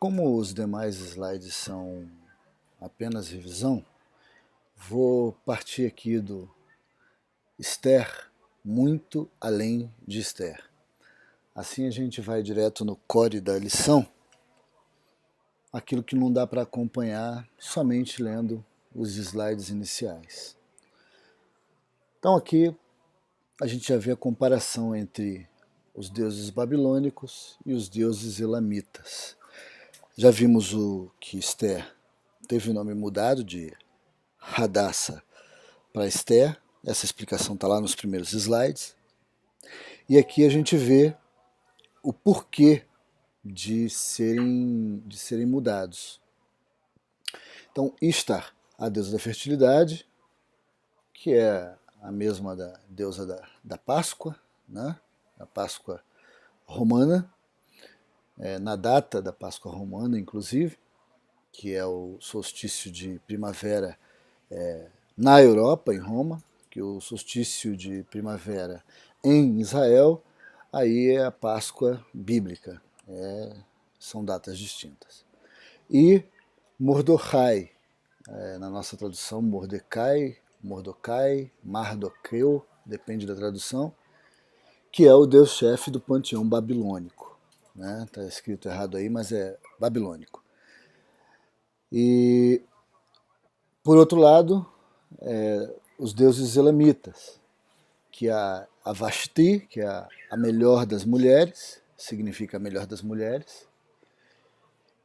Como os demais slides são apenas revisão, vou partir aqui do Esther muito além de Esther. Assim a gente vai direto no core da lição, aquilo que não dá para acompanhar somente lendo os slides iniciais. Então aqui a gente já vê a comparação entre os deuses babilônicos e os deuses elamitas. Já vimos que Esther teve o nome mudado de Hadassah para Esther, essa explicação está lá nos primeiros slides. E aqui a gente vê o porquê de serem mudados. Então, Ishtar, a deusa da fertilidade, que é a mesma da deusa da Páscoa, né? A Páscoa romana, na data da Páscoa romana, inclusive, que é o solstício de primavera na Europa, em Roma, que o solstício de primavera em Israel, aí é a Páscoa bíblica, são datas distintas. E Mordecai, na nossa tradução Mordecai, Mardoqueu, depende da tradução, que é o deus-chefe do panteão babilônico. Está escrito errado aí, mas é babilônico. E, por outro lado, os deuses elamitas, que é a Vashti, que é a melhor das mulheres, significa a melhor das mulheres,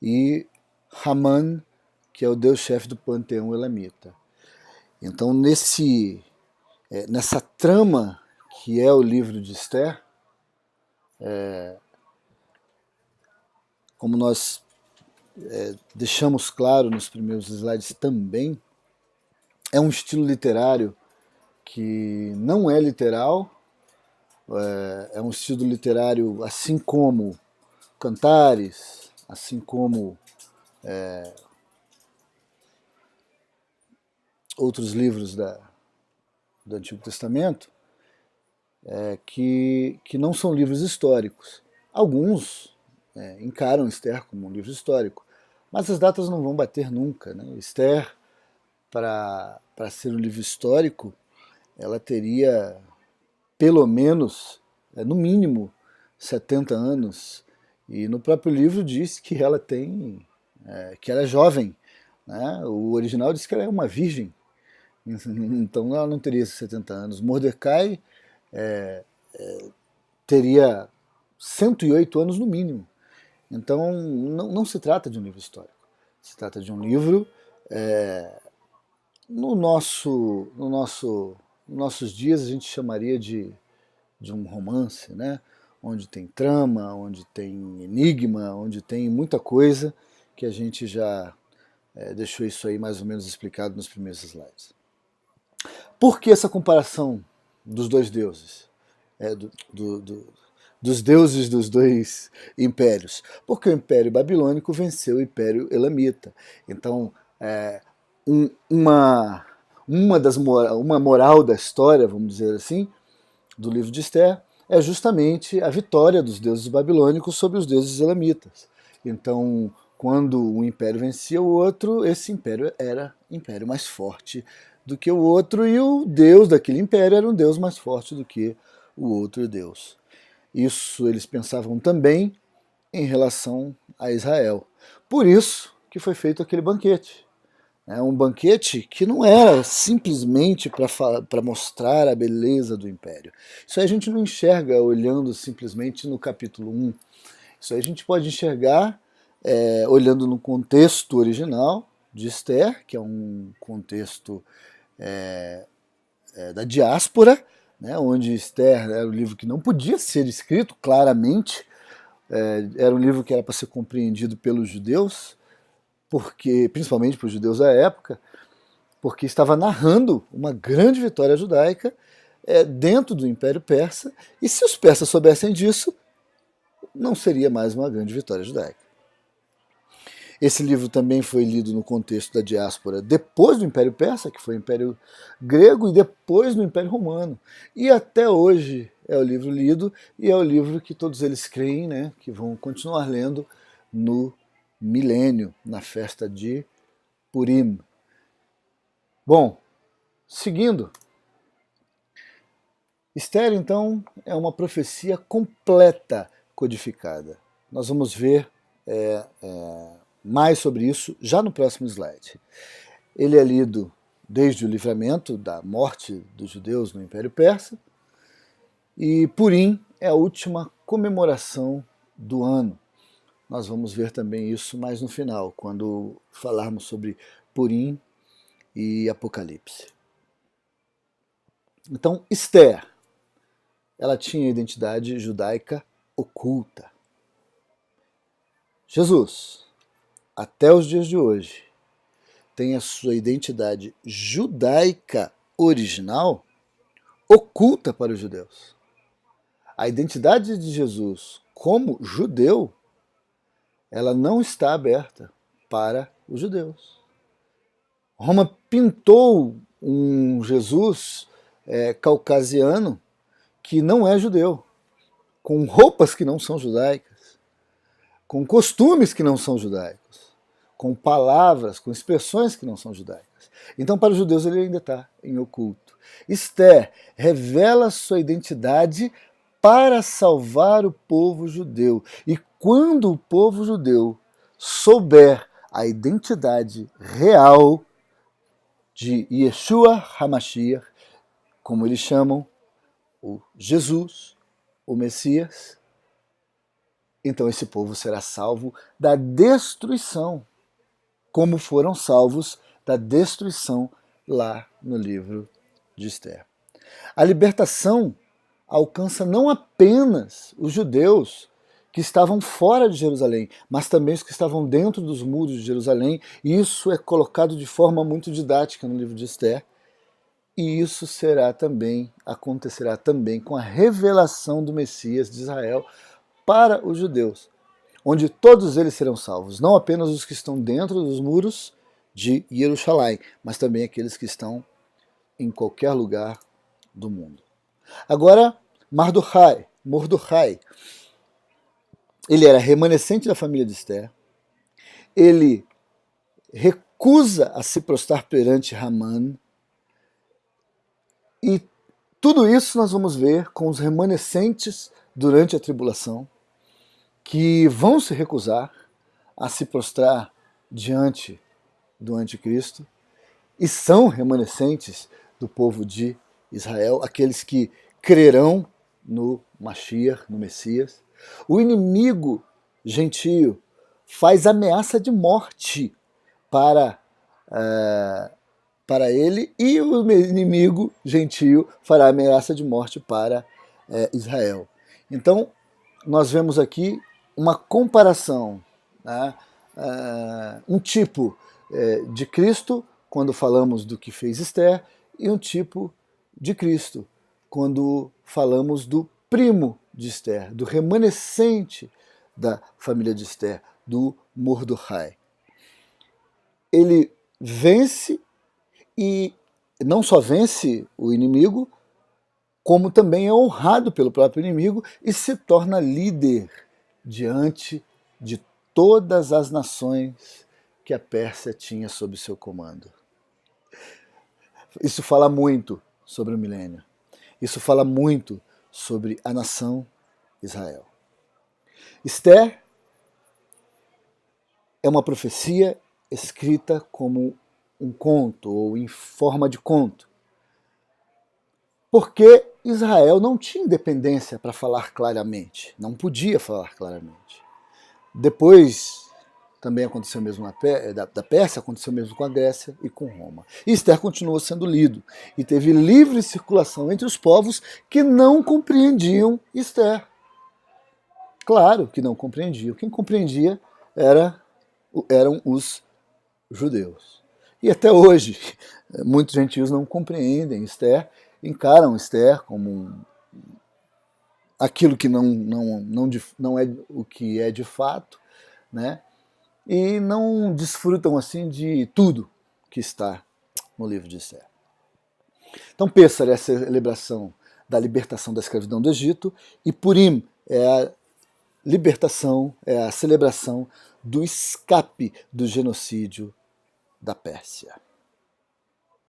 e Haman, que é o deus-chefe do panteão elamita. Então, nessa trama que é o livro de Esther, como nós deixamos claro nos primeiros slides também, é um estilo literário que não é literal, é um estilo literário assim como Cantares, assim como outros livros do Antigo Testamento, que não são livros históricos. Alguns encaram Esther como um livro histórico, mas as datas não vão bater nunca. Esther, para ser um livro histórico, ela teria pelo menos, no mínimo, 70 anos. E no próprio livro diz que ela que ela é jovem. O original diz que ela é uma virgem. Então ela não teria esses 70 anos. Mordecai teria 108 anos no mínimo. Então não se trata de um livro histórico. Se trata de um livro nos nossos dias a gente chamaria de um romance, onde tem trama, onde tem enigma, onde tem muita coisa que a gente já deixou isso aí mais ou menos explicado nos primeiros slides. Por que essa comparação dos dois deuses? Dos deuses dos dois impérios? Porque o Império Babilônico venceu o Império Elamita. Então, uma moral da história, vamos dizer assim, do livro de Esther, é justamente a vitória dos deuses babilônicos sobre os deuses elamitas. Então, quando um império vencia o outro, esse império era um império mais forte do que o outro, e o deus daquele império era um deus mais forte do que o outro deus. Isso eles pensavam também em relação a Israel. Por isso que foi feito aquele banquete. Um banquete que não era simplesmente para mostrar a beleza do império. Isso aí a gente não enxerga olhando simplesmente no capítulo 1. Isso aí a gente pode enxergar olhando no contexto original de Esther, que é um contexto da diáspora, onde Esther era um livro que não podia ser escrito claramente, era um livro que era para ser compreendido pelos judeus, principalmente para os judeus da época, porque estava narrando uma grande vitória judaica dentro do Império Persa, e se os persas soubessem disso, não seria mais uma grande vitória judaica. Esse livro também foi lido no contexto da diáspora depois do Império Persa, que foi o Império Grego, e depois do Império Romano. E até hoje é o livro lido, e é o livro que todos eles creem, que vão continuar lendo no milênio, na festa de Purim. Bom, seguindo, Esther, então, é uma profecia completa codificada. Nós vamos ver mais sobre isso já no próximo slide. Ele é lido desde o livramento da morte dos judeus no Império Persa, e Purim é a última comemoração do ano. Nós vamos ver também isso mais no final, quando falarmos sobre Purim e Apocalipse. Então, Esther, ela tinha identidade judaica oculta. Jesus, até os dias de hoje, tem a sua identidade judaica original oculta para os judeus. A identidade de Jesus como judeu, ela não está aberta para os judeus. Roma pintou um Jesus caucasiano que não é judeu, com roupas que não são judaicas, com costumes que não são judaicos, com palavras, com expressões que não são judaicas. Então, para os judeus, ele ainda está em oculto. Esther revela sua identidade para salvar o povo judeu. E quando o povo judeu souber a identidade real de Yeshua HaMashiach, como eles chamam, o Jesus, o Messias, então esse povo será salvo da destruição, como foram salvos da destruição lá no livro de Esther. A libertação alcança não apenas os judeus que estavam fora de Jerusalém, mas também os que estavam dentro dos muros de Jerusalém, e isso é colocado de forma muito didática no livro de Esther, e isso acontecerá também com a revelação do Messias de Israel para os judeus, onde todos eles serão salvos, não apenas os que estão dentro dos muros de Jerusalém, mas também aqueles que estão em qualquer lugar do mundo. Agora, Mordecai, ele era remanescente da família de Esther, ele recusa a se prostrar perante Haman, e tudo isso nós vamos ver com os remanescentes durante a tribulação, que vão se recusar a se prostrar diante do anticristo, e são remanescentes do povo de Israel, aqueles que crerão no Mashiach, no Messias. O inimigo gentio faz ameaça de morte para ele, e o inimigo gentio fará ameaça de morte para Israel. Então, nós vemos aqui uma comparação, né? Um tipo de Cristo, quando falamos do que fez Esther, e um tipo de Cristo, quando falamos do primo de Esther, do remanescente da família de Esther, do Mordecai. Ele vence, e não só vence o inimigo, como também é honrado pelo próprio inimigo e se torna líder diante de todas as nações que a Pérsia tinha sob seu comando. Isso fala muito sobre o milênio. Isso fala muito sobre a nação Israel. Esther é uma profecia escrita como um conto, ou em forma de conto, porque Israel não tinha independência para falar claramente, não podia falar claramente. Depois também aconteceu mesmo da Pérsia, aconteceu mesmo com a Grécia e com Roma. E Esther continuou sendo lido, e teve livre circulação entre os povos que não compreendiam Esther. Claro que não compreendiam, quem compreendia eram os judeus. E até hoje, muitos gentios não compreendem Esther, encaram Esther como aquilo que não é o que é de fato, né? E não desfrutam assim de tudo que está no livro de Esther. Então Pêssar é a celebração da libertação da escravidão do Egito, e Purim é a libertação, é a celebração do escape do genocídio da Pérsia.